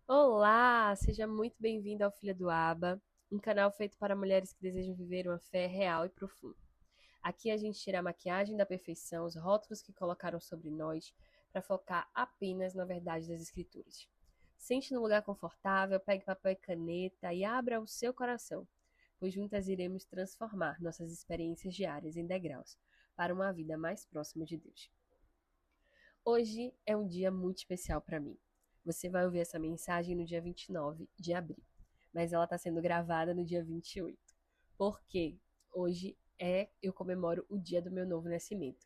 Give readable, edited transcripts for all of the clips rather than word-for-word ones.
Olá, seja muito bem-vindo ao Filha do Aba, um canal feito para mulheres que desejam viver uma fé real e profunda. Aqui a gente tira a maquiagem da perfeição, os rótulos que colocaram sobre nós, para focar apenas na verdade das Escrituras. Sente no lugar confortável, pegue papel e caneta e abra o seu coração, pois juntas iremos transformar nossas experiências diárias em degraus para uma vida mais próxima de Deus. Hoje é um dia muito especial para mim. Você vai ouvir essa mensagem no dia 29 de abril, mas ela está sendo gravada no dia 28, porque hoje eu comemoro o dia do meu novo nascimento.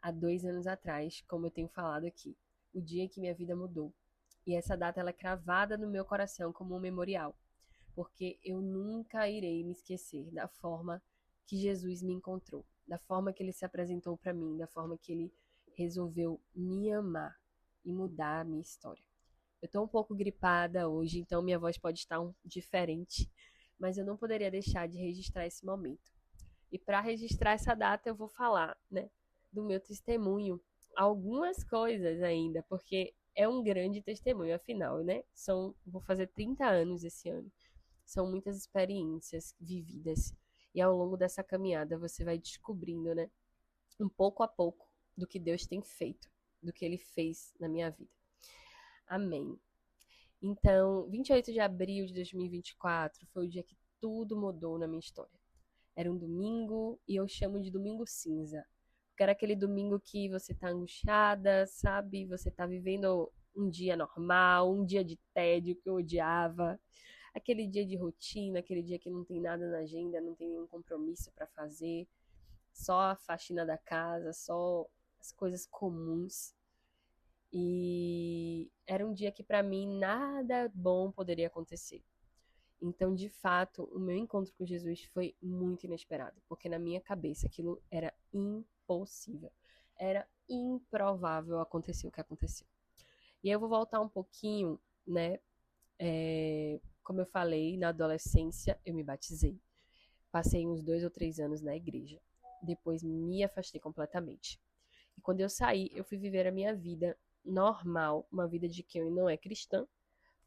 Há 2 anos atrás, como eu tenho falado aqui, o dia em que minha vida mudou. E essa data ela é cravada no meu coração como um memorial, porque eu nunca irei me esquecer da forma que Jesus me encontrou, da forma que ele se apresentou para mim, da forma que ele resolveu me amar e mudar a minha história. Eu estou um pouco gripada hoje, então minha voz pode estar diferente, mas eu não poderia deixar de registrar esse momento. E para registrar essa data, eu vou falar, né, do meu testemunho, algumas coisas ainda, porque é um grande testemunho, afinal, né? Vou fazer 30 anos esse ano. São muitas experiências vividas. E ao longo dessa caminhada você vai descobrindo, né, um pouco a pouco, do que Deus tem feito, do que ele fez na minha vida. Amém. Então, 28 de abril de 2024 foi o dia que tudo mudou na minha história. Era um domingo e eu chamo de domingo cinza. Porque era aquele domingo que você tá angustiada, sabe? Você tá vivendo um dia normal, um dia de tédio que eu odiava, aquele dia de rotina, aquele dia que não tem nada na agenda, não tem nenhum compromisso para fazer, só a faxina da casa, só as coisas comuns. E era um dia que para mim nada bom poderia acontecer. Então, de fato, o meu encontro com Jesus foi muito inesperado, porque na minha cabeça aquilo era impossível. Era improvável acontecer o que aconteceu. E aí eu vou voltar um pouquinho, né? Como eu falei, na adolescência eu me batizei. Passei uns 2 ou 3 anos na igreja. Depois me afastei completamente. E quando eu saí, eu fui viver a minha vida normal, uma vida de quem não é cristã,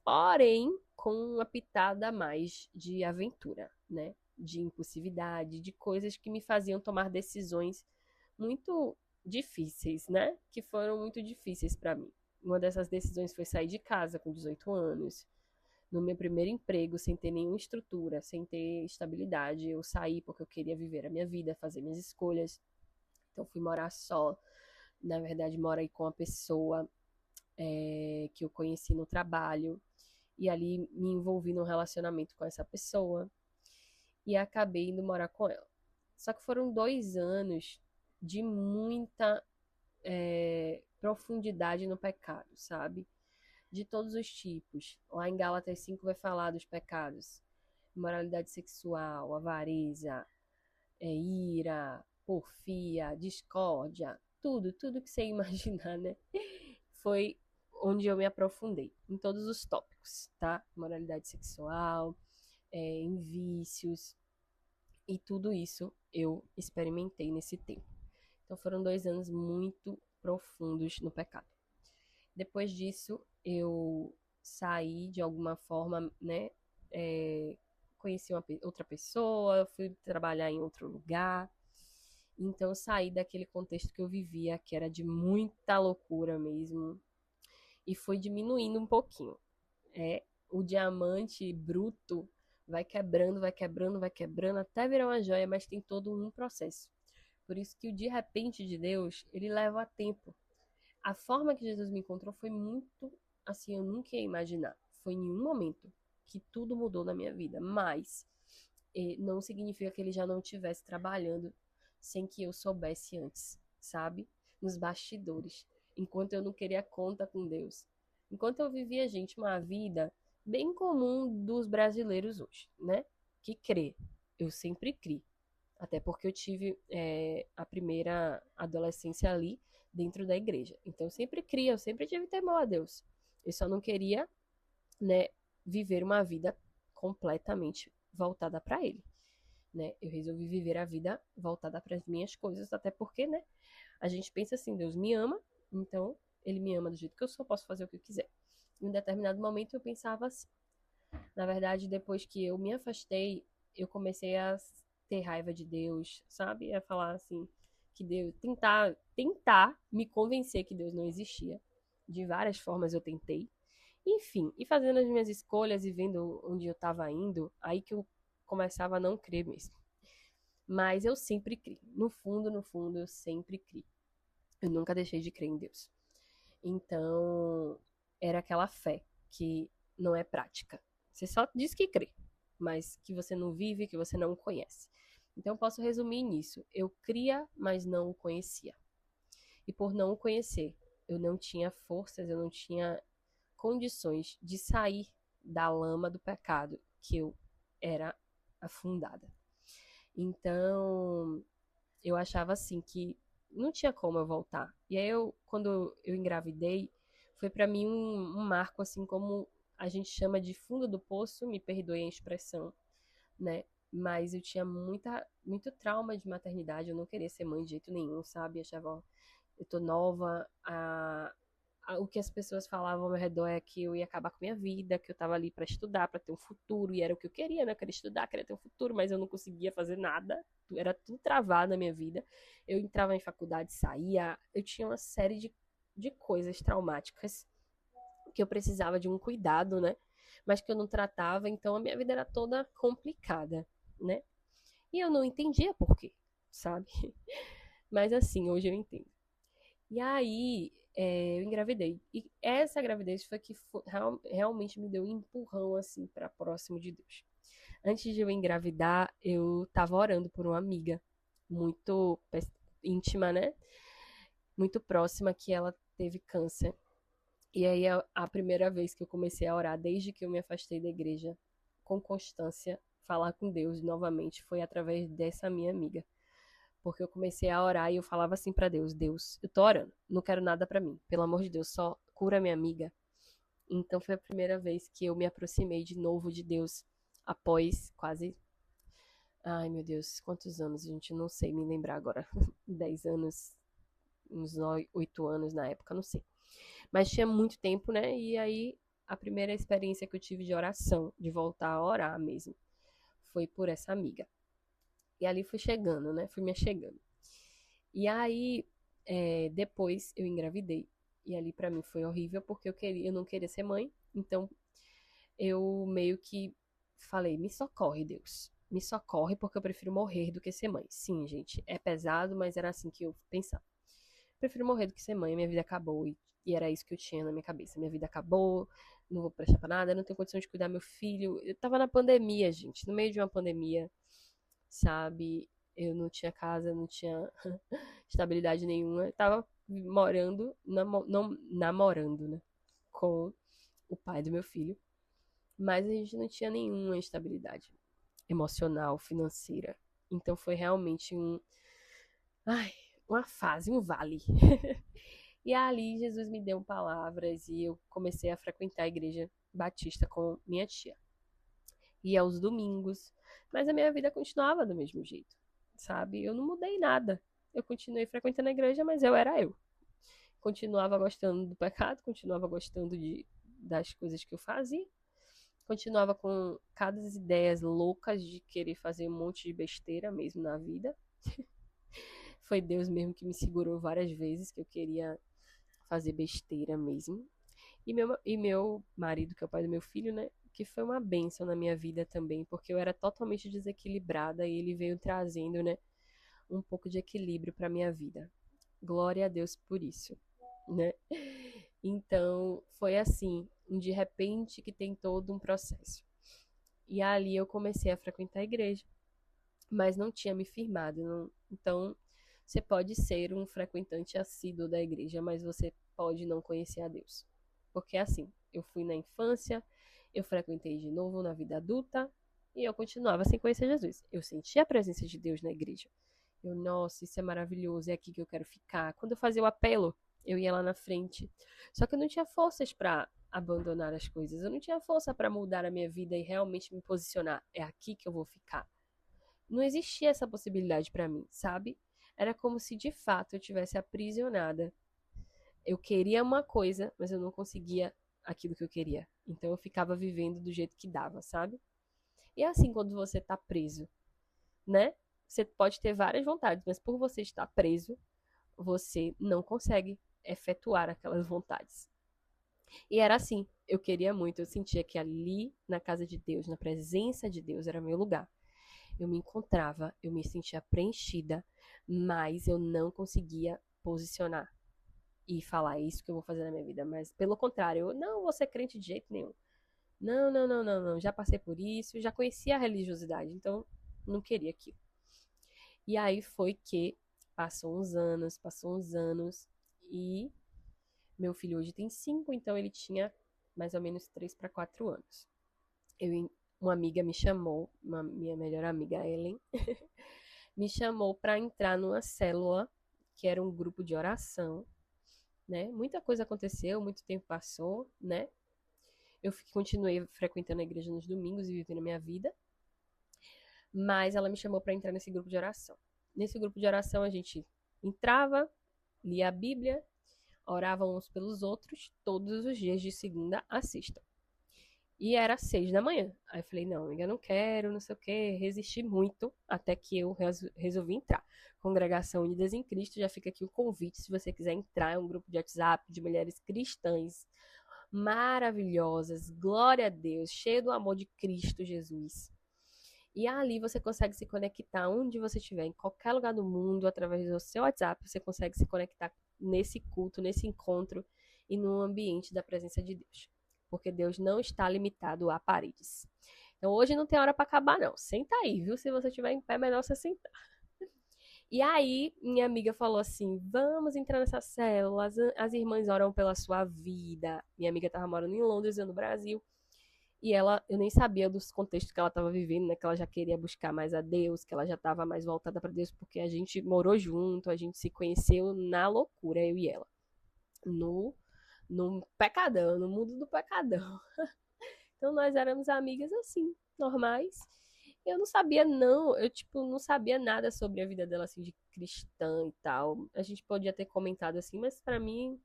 porém com uma pitada a mais de aventura, né? De impulsividade, de coisas que me faziam tomar decisões muito difíceis, né? Que foram muito difíceis para mim. Uma dessas decisões foi sair de casa com 18 anos, no meu primeiro emprego, sem ter nenhuma estrutura, sem ter estabilidade. Eu saí porque eu queria viver a minha vida, fazer minhas escolhas. Então fui morar só. Na verdade, moro aí com uma pessoa que eu conheci no trabalho. E ali me envolvi num relacionamento com essa pessoa e acabei indo morar com ela. Só que foram 2 anos de muita profundidade no pecado, sabe? De todos os tipos. Lá em Gálatas 5 vai falar dos pecados: imoralidade sexual, avareza, ira, porfia, discórdia, tudo que você imaginar, né? Foi onde eu me aprofundei, em todos os tópicos, tá? Moralidade sexual, em vícios, e tudo isso eu experimentei nesse tempo. Então foram 2 anos muito profundos no pecado. Depois disso, eu saí de alguma forma, né? Conheci outra pessoa, fui trabalhar em outro lugar. Então eu saí daquele contexto que eu vivia, que era de muita loucura mesmo, e foi diminuindo um pouquinho. O diamante bruto vai quebrando, vai quebrando, vai quebrando até virar uma joia, mas tem todo um processo. Por isso que o de repente de Deus, ele leva tempo. A forma que Jesus me encontrou foi muito assim, eu nunca ia imaginar. Foi em um momento que tudo mudou na minha vida, mas não significa que ele já não estivesse trabalhando sem que eu soubesse antes, sabe? Nos bastidores, enquanto eu não queria conta com Deus. Enquanto eu vivia, gente, uma vida bem comum dos brasileiros hoje, né? Que crê. Eu sempre criei. Até porque eu tive a primeira adolescência ali dentro da igreja. Então eu sempre cria, eu sempre tive temor a Deus. Eu só não queria, né, viver uma vida completamente voltada para Ele. Né? Eu resolvi viver a vida voltada para as minhas coisas, até porque, né, a gente pensa assim, Deus me ama, então Ele me ama do jeito que eu sou, posso fazer o que eu quiser. Em um determinado momento eu pensava assim. Na verdade, depois que eu me afastei, eu comecei a ter raiva de Deus, sabe? A falar assim, que Deus, tentar me convencer que Deus não existia. De várias formas eu tentei. Enfim, e fazendo as minhas escolhas e vendo onde eu estava indo, aí que eu começava a não crer mesmo. Mas eu sempre criei. No fundo, eu sempre criei. Eu nunca deixei de crer em Deus. Então, era aquela fé que não é prática. Você só diz que crê, mas que você não vive, que você não conhece. Então, eu posso resumir nisso. Eu cria, mas não o conhecia. E por não o conhecer, eu não tinha forças, eu não tinha condições de sair da lama do pecado que eu era afundada. Então, eu achava assim que não tinha como eu voltar. E aí quando eu engravidei, foi para mim um marco assim como a gente chama de fundo do poço, me perdoe a expressão, né? Mas eu tinha muito trauma de maternidade, eu não queria ser mãe de jeito nenhum, sabe? Eu achava, ó, eu tô nova, o que as pessoas falavam ao meu redor é que eu ia acabar com a minha vida, que eu tava ali para estudar, para ter um futuro, e era o que eu queria, né? Eu queria estudar, queria ter um futuro, mas eu não conseguia fazer nada, era tudo travado na minha vida. Eu entrava em faculdade, saía, eu tinha uma série de coisas traumáticas que eu precisava de um cuidado, né? Mas que eu não tratava, então a minha vida era toda complicada, né? E eu não entendia por quê, sabe? Mas assim, hoje eu entendo. E aí, eu engravidei. E essa gravidez foi que realmente me deu um empurrão, assim, para próximo de Deus. Antes de eu engravidar, eu tava orando por uma amiga muito íntima, né? Muito próxima, que ela teve câncer. E aí, a primeira vez que eu comecei a orar, desde que eu me afastei da igreja, com constância, falar com Deus novamente, foi através dessa minha amiga. Porque eu comecei a orar e eu falava assim pra Deus: Deus, eu tô orando, não quero nada pra mim. Pelo amor de Deus, só cura minha amiga. Então foi a primeira vez que eu me aproximei de novo de Deus após quase. Ai, meu Deus, quantos anos? A gente não sei me lembrar agora. 10 anos, uns 8 anos na época, não sei. Mas tinha muito tempo, né? E aí a primeira experiência que eu tive de oração, de voltar a orar mesmo, foi por essa amiga. E ali fui chegando, né? Fui me chegando. E aí, depois eu engravidei. E ali pra mim foi horrível porque eu não queria ser mãe. Então eu meio que falei: me socorre, Deus. Me socorre porque eu prefiro morrer do que ser mãe. Sim, gente, é pesado, mas era assim que eu pensava. Prefiro morrer do que ser mãe, minha vida acabou. E era isso que eu tinha na minha cabeça. Minha vida acabou, não vou prestar pra nada, não tenho condição de cuidar do meu filho. Eu tava na pandemia, gente, no meio de uma pandemia, sabe? Eu não tinha casa, não tinha estabilidade nenhuma. Eu tava morando, não, namorando, né? Com o pai do meu filho. Mas a gente não tinha nenhuma estabilidade emocional, financeira. Então foi realmente ai, uma fase, um vale. E ali Jesus me deu palavras e eu comecei a frequentar a igreja batista com minha tia. E aos domingos. Mas a minha vida continuava do mesmo jeito, sabe? Eu não mudei nada. Eu continuei frequentando a igreja, mas eu era eu. Continuava gostando do pecado, continuava gostando das coisas que eu fazia, continuava com cada ideias loucas de querer fazer um monte de besteira mesmo na vida. Foi Deus mesmo que me segurou várias vezes que eu queria fazer besteira mesmo. E meu marido, que é o pai do meu filho, né? Que foi uma bênção na minha vida também, porque eu era totalmente desequilibrada e ele veio trazendo, né? Um pouco de equilíbrio para minha vida. Glória a Deus por isso, né? Então, foi assim, de repente que tem todo um processo. E ali eu comecei a frequentar a igreja, mas não tinha me firmado. Então, você pode ser um frequentante assíduo da igreja, mas você pode não conhecer a Deus. Porque assim, eu fui na infância, eu frequentei de novo na vida adulta e eu continuava sem conhecer Jesus. Eu sentia a presença de Deus na igreja. Nossa, isso é maravilhoso, é aqui que eu quero ficar. Quando eu fazia o apelo, eu ia lá na frente. Só que eu não tinha forças para abandonar as coisas. Eu não tinha força para mudar a minha vida e realmente me posicionar. É aqui que eu vou ficar. Não existia essa possibilidade para mim, sabe? Era como se de fato eu tivesse aprisionada. Eu queria uma coisa, mas eu não conseguia aquilo que eu queria. Então eu ficava vivendo do jeito que dava, sabe? E é assim quando você tá preso, né? Você pode ter várias vontades, mas por você estar preso, você não consegue efetuar aquelas vontades. E era assim, eu queria muito, eu sentia que ali na casa de Deus, na presença de Deus, era meu lugar. Eu me encontrava, eu me sentia preenchida, mas eu não conseguia posicionar e falar isso que eu vou fazer na minha vida. Mas pelo contrário, eu não vou ser crente de jeito nenhum. Não, não, não, não, não. Já passei por isso, já conhecia a religiosidade, então não queria aquilo. E aí foi que passou uns anos, e meu filho hoje tem 5, então ele tinha mais ou menos 3 para 4 anos. Uma amiga me chamou, minha melhor amiga Ellen, me chamou para entrar numa célula, que era um grupo de oração, né? Muita coisa aconteceu, muito tempo passou, né? Eu continuei frequentando a igreja nos domingos e vivendo a minha vida, mas ela me chamou para entrar nesse grupo de oração. Nesse grupo de oração a gente entrava, lia a Bíblia, orava uns pelos outros todos os dias de segunda a sexta. E era 6 da manhã. Aí eu falei, não, amiga, não quero, não sei o quê. Resisti muito até que eu resolvi entrar. Congregação Unidas em Cristo, já fica aqui o convite, se você quiser entrar, é um grupo de WhatsApp de mulheres cristãs maravilhosas, glória a Deus, cheio do amor de Cristo Jesus. E ali você consegue se conectar onde você estiver, em qualquer lugar do mundo, através do seu WhatsApp, você consegue se conectar nesse culto, nesse encontro e no ambiente da presença de Deus. Porque Deus não está limitado a paredes. Então hoje não tem hora para acabar, não. Senta aí, viu? Se você estiver em pé, é melhor você sentar. E aí, minha amiga falou assim: vamos entrar nessa célula, as irmãs oram pela sua vida. Minha amiga estava morando em Londres, eu no Brasil. E ela, eu nem sabia dos contextos que ela estava vivendo, né? Que ela já queria buscar mais a Deus, que ela já estava mais voltada para Deus, porque a gente morou junto, a gente se conheceu na loucura, eu e ela. No pecadão, no mundo do pecadão. Então nós éramos amigas assim, normais. Eu não sabia, não, eu, tipo, não sabia nada sobre a vida dela, assim, de cristã e tal. A gente podia ter comentado assim, mas para mim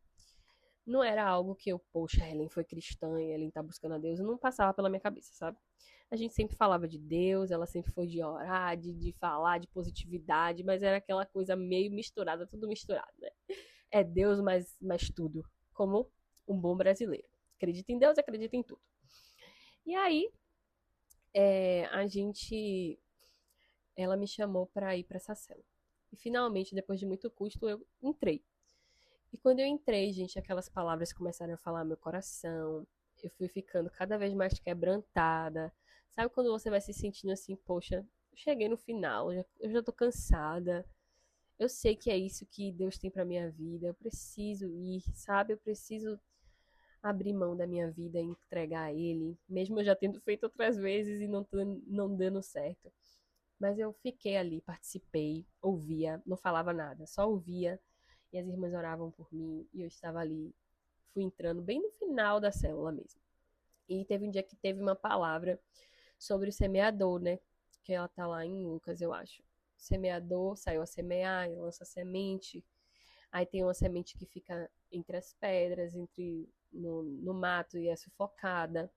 não era algo que eu, poxa, Helen foi cristã e Helen tá buscando a Deus, não passava pela minha cabeça, sabe? A gente sempre falava de Deus, ela sempre foi de orar, de falar, de positividade, mas era aquela coisa meio misturada, tudo misturado, né? É Deus, mas tudo, como um bom brasileiro. Acredita em Deus, acredita em tudo. E aí, a gente, ela me chamou para ir para essa célula. E finalmente, depois de muito custo, eu entrei. E quando eu entrei, gente, aquelas palavras começaram a falar no meu coração. Eu fui ficando cada vez mais quebrantada. Sabe quando você vai se sentindo assim, poxa, cheguei no final, eu já tô cansada. Eu sei que é isso que Deus tem pra minha vida. Eu preciso ir, sabe? Eu preciso abrir mão da minha vida e entregar a Ele. Mesmo eu já tendo feito outras vezes e não dando certo. Mas eu fiquei ali, participei, ouvia, não falava nada, só ouvia. E as irmãs oravam por mim e eu estava ali, fui entrando bem no final da célula mesmo. E teve um dia que teve uma palavra sobre o semeador, né? Que ela tá lá em Lucas, eu acho. O semeador saiu a semear, lança a semente. Aí tem uma semente que fica entre as pedras, no mato e é sufocada.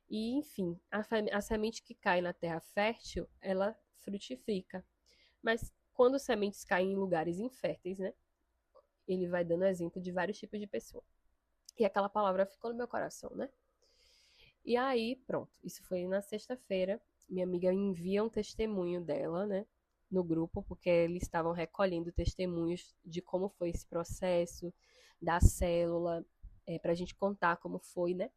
E, enfim, a semente que cai na terra fértil, ela frutifica. Mas quando sementes caem em lugares inférteis, né? Ele vai dando exemplo de vários tipos de pessoa. E aquela palavra ficou no meu coração, né? E aí, pronto. Isso foi na sexta-feira. Minha amiga envia um testemunho dela, né? No grupo, porque eles estavam recolhendo testemunhos de como foi esse processo, da célula, pra gente contar como foi, né?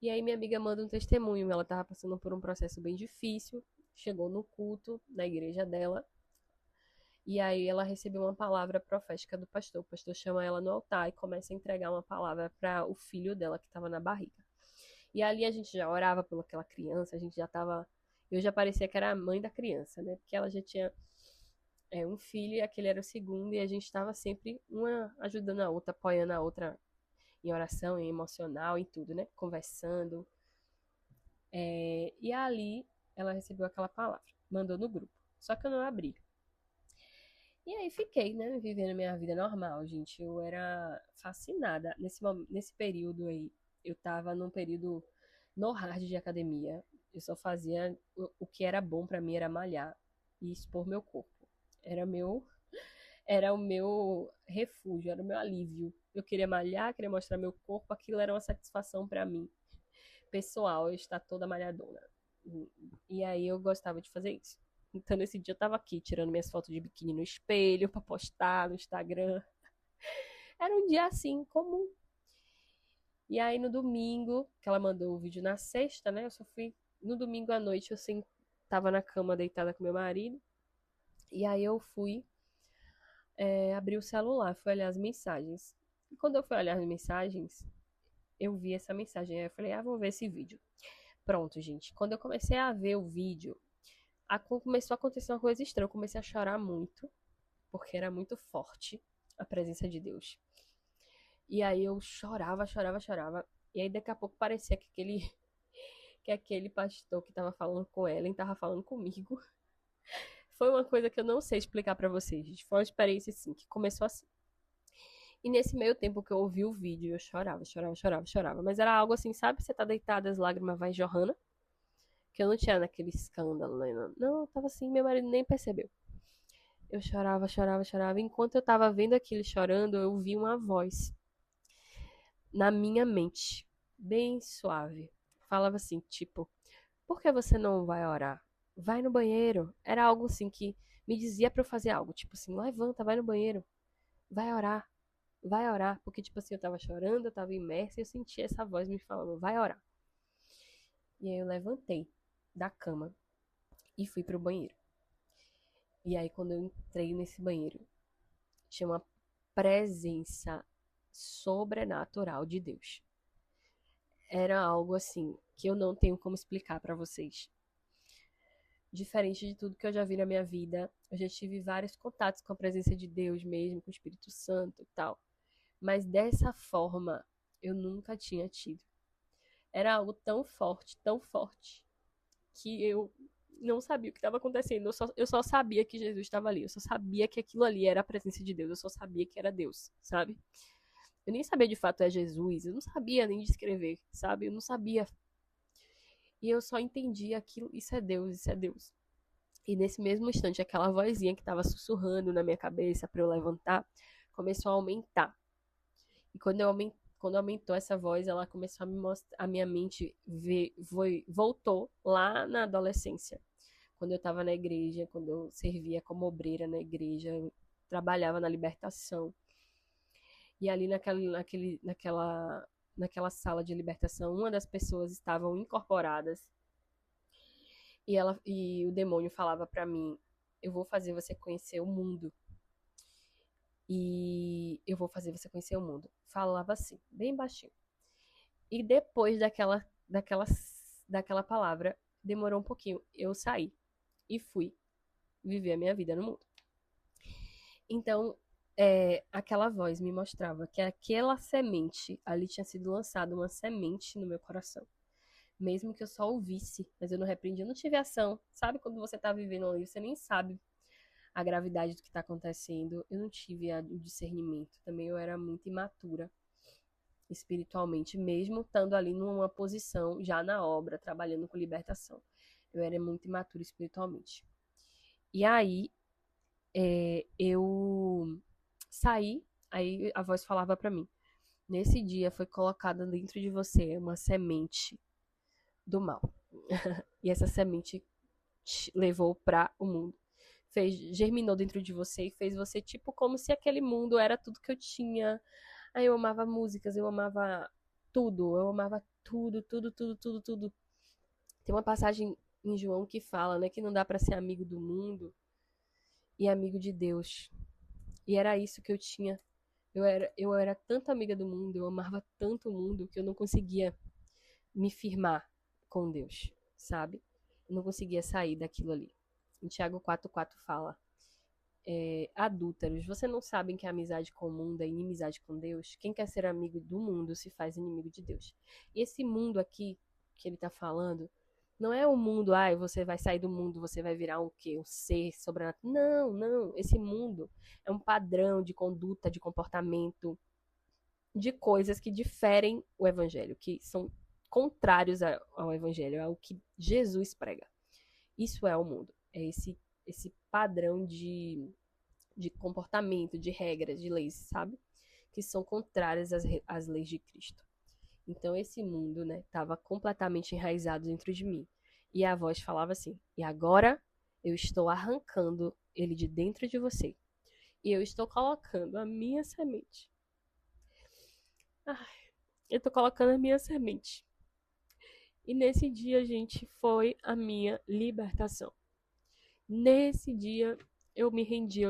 E aí minha amiga manda um testemunho. Ela tava passando por um processo bem difícil. Chegou no culto, na igreja dela. E aí ela recebeu uma palavra profética do pastor. O pastor chama ela no altar e começa a entregar uma palavra para o filho dela que estava na barriga. E ali a gente já orava pelaquela criança, a gente já tava. Eu já parecia que era a mãe da criança, né? Porque ela já tinha um filho e aquele era o segundo, e a gente estava sempre uma ajudando a outra, apoiando a outra em oração, em emocional, em tudo, né? Conversando. E ali ela recebeu aquela palavra, mandou no grupo. Só que eu não abri. E aí fiquei, né, vivendo minha vida normal, gente. Eu era fascinada. Nesse período aí, eu tava num período no hard de academia. Eu só fazia o que era bom pra mim era malhar e expor meu corpo. Era meu, era o meu refúgio, era o meu alívio. Eu queria malhar, queria mostrar meu corpo, aquilo era uma satisfação pra mim, pessoal, eu estar toda malhadona. E aí eu gostava de fazer isso. Então nesse dia eu tava aqui tirando minhas fotos de biquíni no espelho pra postar no Instagram. Era um dia assim, comum. E aí no domingo, que ela mandou o vídeo na sexta, né? Eu só fui no domingo à noite, eu assim, tava na cama deitada com meu marido. E aí eu fui abrir o celular, fui olhar as mensagens. E quando eu fui olhar as mensagens, eu vi essa mensagem. Aí eu falei, vou ver esse vídeo. Pronto, gente. Quando eu comecei a ver o vídeo, começou a acontecer uma coisa estranha. Eu comecei a chorar muito, porque era muito forte a presença de Deus. E aí eu chorava, chorava, chorava. E aí daqui a pouco parecia que aquele pastor que tava falando com Ellen tava falando comigo. Foi uma coisa que eu não sei explicar pra vocês, gente. Foi uma experiência assim, que começou assim. E nesse meio tempo que eu ouvi o vídeo, eu chorava, chorava, chorava, chorava. Mas era algo assim, sabe? Você tá deitada, as lágrimas vai jorrando. Que eu não tinha naquele escândalo, né? Não, eu tava assim, meu marido nem percebeu. Eu chorava, chorava, chorava. Enquanto eu tava vendo aquilo chorando, eu vi uma voz na minha mente, bem suave. Falava assim, tipo, por que você não vai orar? Vai no banheiro. Era algo assim que me dizia pra eu fazer algo, tipo assim, levanta, vai no banheiro, vai orar, vai orar. Porque, tipo assim, eu tava chorando, eu tava imersa e eu sentia essa voz me falando, vai orar. E aí eu levantei da cama e fui pro banheiro. E aí, quando eu entrei nesse banheiro, tinha uma presença sobrenatural de Deus. Era algo assim que eu não tenho como explicar pra vocês. Diferente de tudo que eu já vi na minha vida, eu já tive vários contatos com a presença de Deus mesmo, com o Espírito Santo e tal. Mas dessa forma, eu nunca tinha tido. Era algo tão forte, que eu não sabia o que estava acontecendo. Eu só sabia que Jesus estava ali. Eu só sabia que aquilo ali era a presença de Deus. Eu só sabia que era Deus, sabe? Eu nem sabia de fato é Jesus. Eu não sabia nem descrever, sabe? Eu não sabia. E eu só entendi aquilo. Isso é Deus, isso é Deus. E nesse mesmo instante, aquela vozinha que estava sussurrando na minha cabeça para eu levantar começou a aumentar. E quando aumentou essa voz, ela começou a me mostrar, a minha mente voltou lá na adolescência, quando eu estava na igreja, quando eu servia como obreira na igreja, eu trabalhava na libertação. E ali naquela sala de libertação, uma das pessoas estavam incorporadas e o demônio falava para mim: eu vou fazer você conhecer o mundo. E eu vou fazer você conhecer o mundo. Falava assim, bem baixinho. E depois daquela palavra, demorou um pouquinho. Eu saí e fui viver a minha vida no mundo. Então, aquela voz me mostrava que aquela semente, ali tinha sido lançada uma semente no meu coração. Mesmo que eu só ouvisse, mas eu não repreendi, eu não tive ação. Sabe quando você tá vivendo ali, você nem sabe a gravidade do que tá acontecendo. Eu não tive o discernimento. Também eu era muito imatura espiritualmente, mesmo estando ali numa posição já na obra, trabalhando com libertação. Eu era muito imatura espiritualmente. E aí, eu saí, aí a voz falava para mim: nesse dia foi colocada dentro de você uma semente do mal. E essa semente te levou para o mundo. Germinou dentro de você e fez você tipo como se aquele mundo era tudo que eu tinha. Aí eu amava músicas, eu amava tudo, eu amava tudo, tudo, tudo, tudo, tudo. Tem uma passagem em João que fala, né, que não dá para ser amigo do mundo e amigo de Deus. E era isso que eu tinha. Eu era tanto amiga do mundo, eu amava tanto o mundo que eu não conseguia me firmar com Deus, sabe? Eu não conseguia sair daquilo ali. Em Tiago 4,4 fala: adúlteros, você não sabem que a amizade com o mundo é inimizade com Deus? Quem quer ser amigo do mundo se faz inimigo de Deus. E esse mundo aqui que ele está falando Não é o mundo, você vai sair do mundo, você vai virar um quê? Um ser sobrenatural. Não, não. Esse mundo é um padrão de conduta, de comportamento, de coisas que diferem o evangelho, que são contrários ao evangelho, ao que Jesus prega. Isso é o mundo. É esse padrão de comportamento, de regras, de leis, sabe? Que são contrárias às leis de Cristo. Então esse mundo, né, estava completamente enraizado dentro de mim. E a voz falava assim: "E agora eu estou arrancando ele de dentro de você. E eu estou colocando a minha semente. Eu estou colocando a minha semente." E nesse dia, gente, foi a minha libertação. Nesse dia eu me rendi,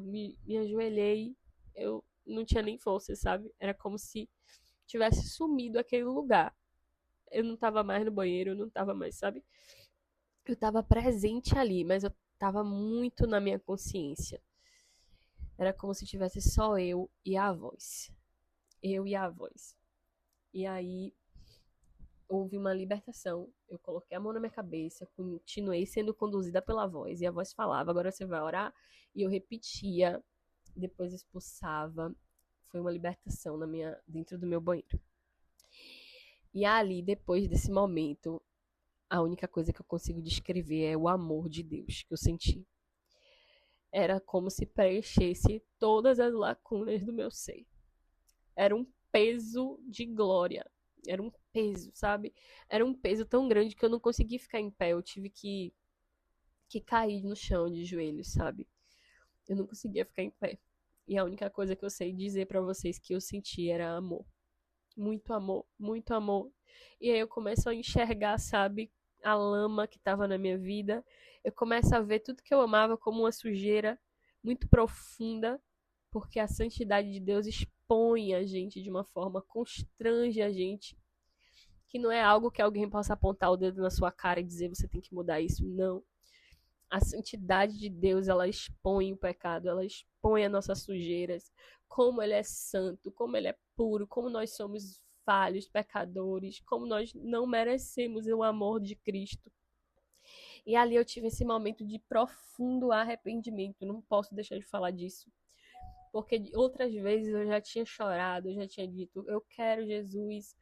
me ajoelhei, eu não tinha nem força, sabe? Era como se tivesse sumido aquele lugar. Eu não tava mais no banheiro, eu não tava mais, sabe? Eu tava presente ali, mas eu tava muito na minha consciência. Era como se tivesse só eu e a voz. Eu e a voz. E aí houve uma libertação. Eu coloquei a mão na minha cabeça, continuei sendo conduzida pela voz. E a voz falava: "Agora você vai orar." E eu repetia, depois expulsava. Foi uma libertação dentro do meu banheiro. E ali, depois desse momento, a única coisa que eu consigo descrever é o amor de Deus que eu senti. Era como se preenchesse todas as lacunas do meu ser. Era um peso de glória. Era um peso, sabe? Era um peso tão grande que eu não consegui ficar em pé. Eu tive que cair no chão de joelhos, sabe? Eu não conseguia ficar em pé. E a única coisa que eu sei dizer pra vocês que eu senti era amor. Muito amor, muito amor. E aí eu começo a enxergar, sabe, a lama que estava na minha vida. Eu começo a ver tudo que eu amava como uma sujeira muito profunda, porque a santidade de Deus expõe a gente de uma forma, constrange a gente, que não é algo que alguém possa apontar o dedo na sua cara e dizer: "Você tem que mudar isso." Não. A santidade de Deus, ela expõe o pecado, ela expõe as nossas sujeiras, como ele é santo, como ele é puro, como nós somos falhos, pecadores, como nós não merecemos o amor de Cristo. E ali eu tive esse momento de profundo arrependimento, não posso deixar de falar disso. Porque outras vezes eu já tinha chorado, eu já tinha dito: "Eu quero Jesus",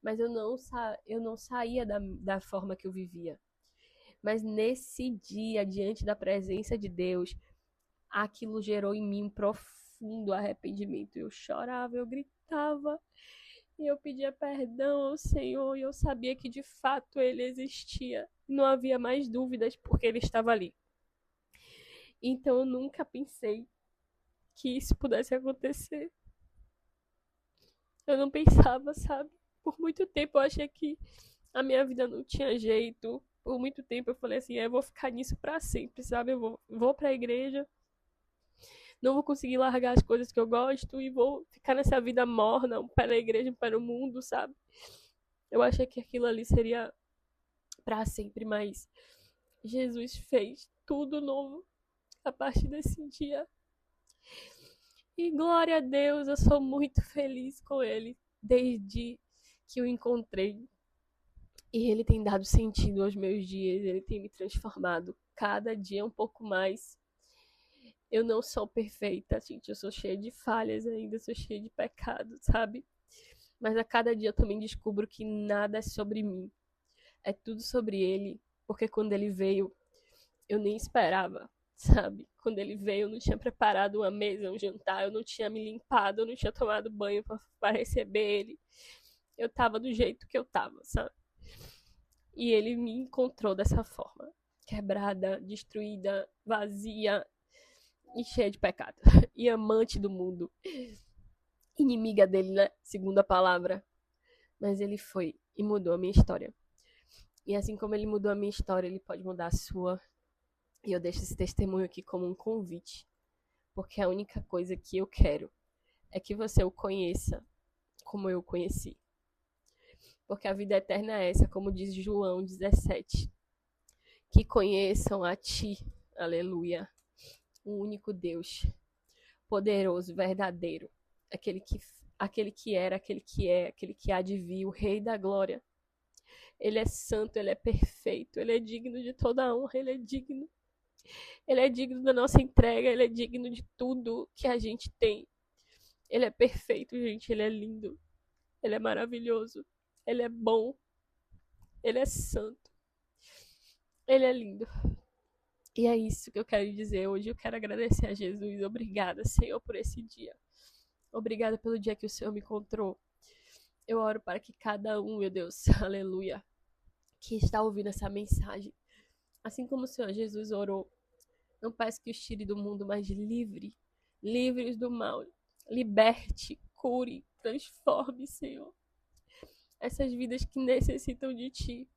mas eu não saía da forma que eu vivia. Mas nesse dia, diante da presença de Deus, aquilo gerou em mim um profundo arrependimento. Eu chorava, eu gritava, e eu pedia perdão ao Senhor, e eu sabia que de fato Ele existia. Não havia mais dúvidas, porque Ele estava ali. Então eu nunca pensei que isso pudesse acontecer. Eu não pensava, sabe? Por muito tempo eu achei que a minha vida não tinha jeito. Por muito tempo eu falei assim: eu vou ficar nisso pra sempre, sabe? Eu vou pra igreja, não vou conseguir largar as coisas que eu gosto e vou ficar nessa vida morna, um pé na igreja, um pé no mundo, sabe? Eu achei que aquilo ali seria pra sempre, mas Jesus fez tudo novo a partir desse dia. E glória a Deus, eu sou muito feliz com Ele desde que o encontrei. E Ele tem dado sentido aos meus dias, Ele tem me transformado cada dia um pouco mais. Eu não sou perfeita, gente, eu sou cheia de falhas ainda, sou cheia de pecados, sabe? Mas a cada dia eu também descubro que nada é sobre mim, é tudo sobre Ele, porque quando Ele veio, eu nem esperava, sabe? Quando Ele veio, eu não tinha preparado uma mesa, um jantar, eu não tinha me limpado, eu não tinha tomado banho para receber Ele. Eu tava do jeito que eu tava, sabe? E Ele me encontrou dessa forma, quebrada, destruída, vazia e cheia de pecado. E amante do mundo. Inimiga dele, né? Segundo a palavra. Mas Ele foi e mudou a minha história. E assim como Ele mudou a minha história, Ele pode mudar a sua. E eu deixo esse testemunho aqui como um convite. Porque a única coisa que eu quero é que você o conheça como eu o conheci. Porque a vida eterna é essa, como diz João 17. Que conheçam a ti, aleluia, o único Deus, poderoso, verdadeiro, aquele que era, aquele que é, aquele que há de vir, o Rei da Glória. Ele é santo, ele é perfeito, ele é digno de toda a honra, ele é digno. Ele é digno da nossa entrega, ele é digno de tudo que a gente tem. Ele é perfeito, gente, ele é lindo. Ele é maravilhoso. Ele é bom. Ele é santo. Ele é lindo. E é isso que eu quero dizer hoje. Eu quero agradecer a Jesus. Obrigada, Senhor, por esse dia. Obrigada pelo dia que o Senhor me encontrou. Eu oro para que cada um, meu Deus, aleluia, que está ouvindo essa mensagem, assim como o Senhor Jesus orou, não peço que os tire do mundo, mas livre-os do mal. Liberte, cure, transforme, Senhor. Essas vidas que necessitam de Ti.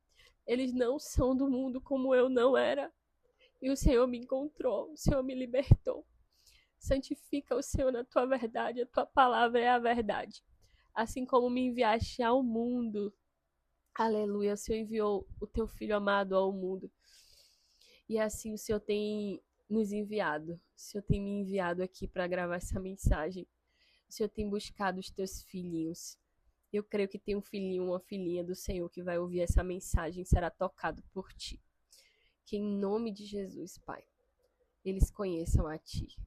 Eles não são do mundo como eu não era. E o Senhor me encontrou, o Senhor me libertou. Santifica o Senhor na Tua verdade, a Tua palavra é a verdade. Assim como me enviaste ao mundo. Aleluia, o Senhor enviou o Teu Filho amado ao mundo. E assim o Senhor tem nos enviado. O Senhor tem me enviado aqui para gravar essa mensagem. O Senhor tem buscado os Teus filhinhos. Eu creio que tem um filhinho, uma filhinha do Senhor que vai ouvir essa mensagem e será tocado por Ti. Que em nome de Jesus, Pai, eles conheçam a Ti.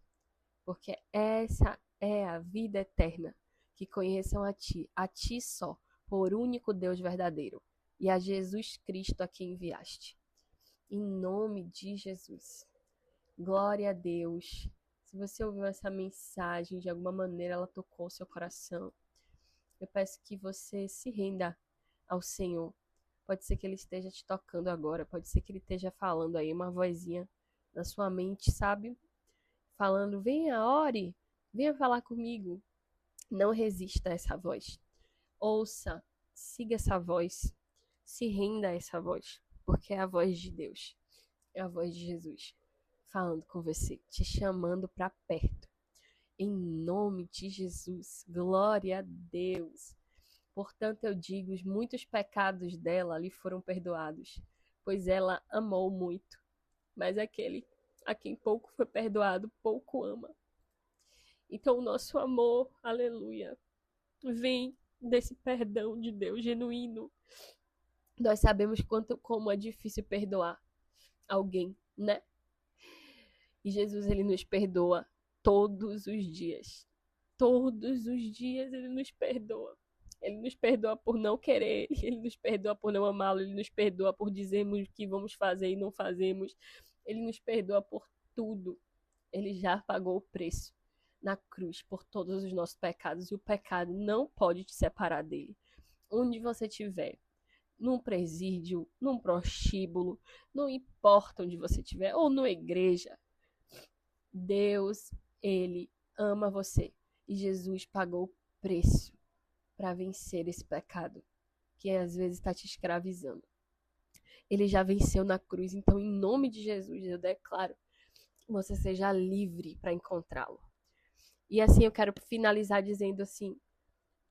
Porque essa é a vida eterna. Que conheçam a Ti só, por único Deus verdadeiro. E a Jesus Cristo a quem enviaste. Em nome de Jesus. Glória a Deus. Se você ouviu essa mensagem, de alguma maneira ela tocou o seu coração, eu peço que você se renda ao Senhor. Pode ser que Ele esteja te tocando agora, pode ser que Ele esteja falando aí uma vozinha na sua mente, sabe? Falando, venha, ore, venha falar comigo. Não resista a essa voz. Ouça, siga essa voz, se renda a essa voz, porque é a voz de Deus, é a voz de Jesus falando com você, te chamando para perto. Em nome de Jesus, glória a Deus. Portanto, eu digo, os muitos pecados dela lhe foram perdoados, pois ela amou muito. Mas aquele a quem pouco foi perdoado, pouco ama. Então, o nosso amor, aleluia, vem desse perdão de Deus genuíno. Nós sabemos como é difícil perdoar alguém, né? E Jesus, ele nos perdoa todos os dias. Todos os dias ele nos perdoa. Ele nos perdoa por não querer, ele nos perdoa por não amá-lo, ele nos perdoa por dizermos o que vamos fazer e não fazemos. Ele nos perdoa por tudo. Ele já pagou o preço na cruz por todos os nossos pecados e o pecado não pode te separar dele. Onde você estiver, num presídio, num prostíbulo, não importa onde você estiver, ou numa igreja, Deus, ele ama você. E Jesus pagou o preço para vencer esse pecado que às vezes está te escravizando. Ele já venceu na cruz, então em nome de Jesus eu declaro que você seja livre para encontrá-lo. E assim eu quero finalizar dizendo assim,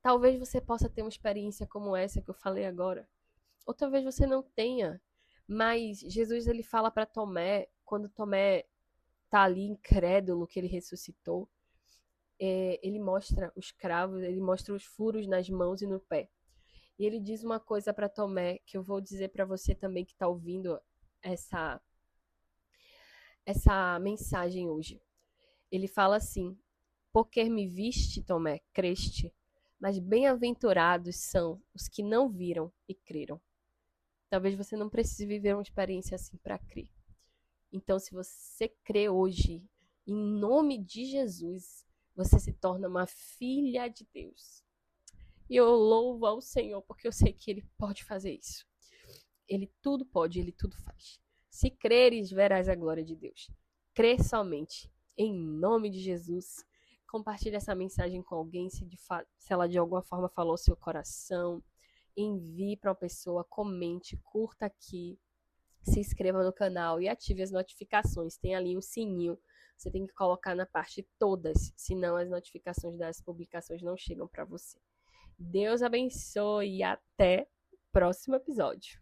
talvez você possa ter uma experiência como essa que eu falei agora, ou talvez você não tenha, mas Jesus ele fala para Tomé, quando Tomé tá ali incrédulo que ele ressuscitou, ele mostra os cravos, ele mostra os furos nas mãos e no pé. E ele diz uma coisa para Tomé, que eu vou dizer para você também que está ouvindo essa mensagem hoje. Ele fala assim, porque me viste, Tomé, creste, mas bem-aventurados são os que não viram e creram. Talvez você não precise viver uma experiência assim para crer. Então, se você crê hoje, em nome de Jesus, você se torna uma filha de Deus. E eu louvo ao Senhor, porque eu sei que Ele pode fazer isso. Ele tudo pode, Ele tudo faz. Se creres, verás a glória de Deus. Crê somente, em nome de Jesus. Compartilhe essa mensagem com alguém, se ela de alguma forma falou ao seu coração. Envie para uma pessoa, comente, curta aqui. Se inscreva no canal e ative as notificações. Tem ali um sininho. Você tem que colocar na parte todas, senão as notificações das publicações não chegam para você. Deus abençoe e até o próximo episódio.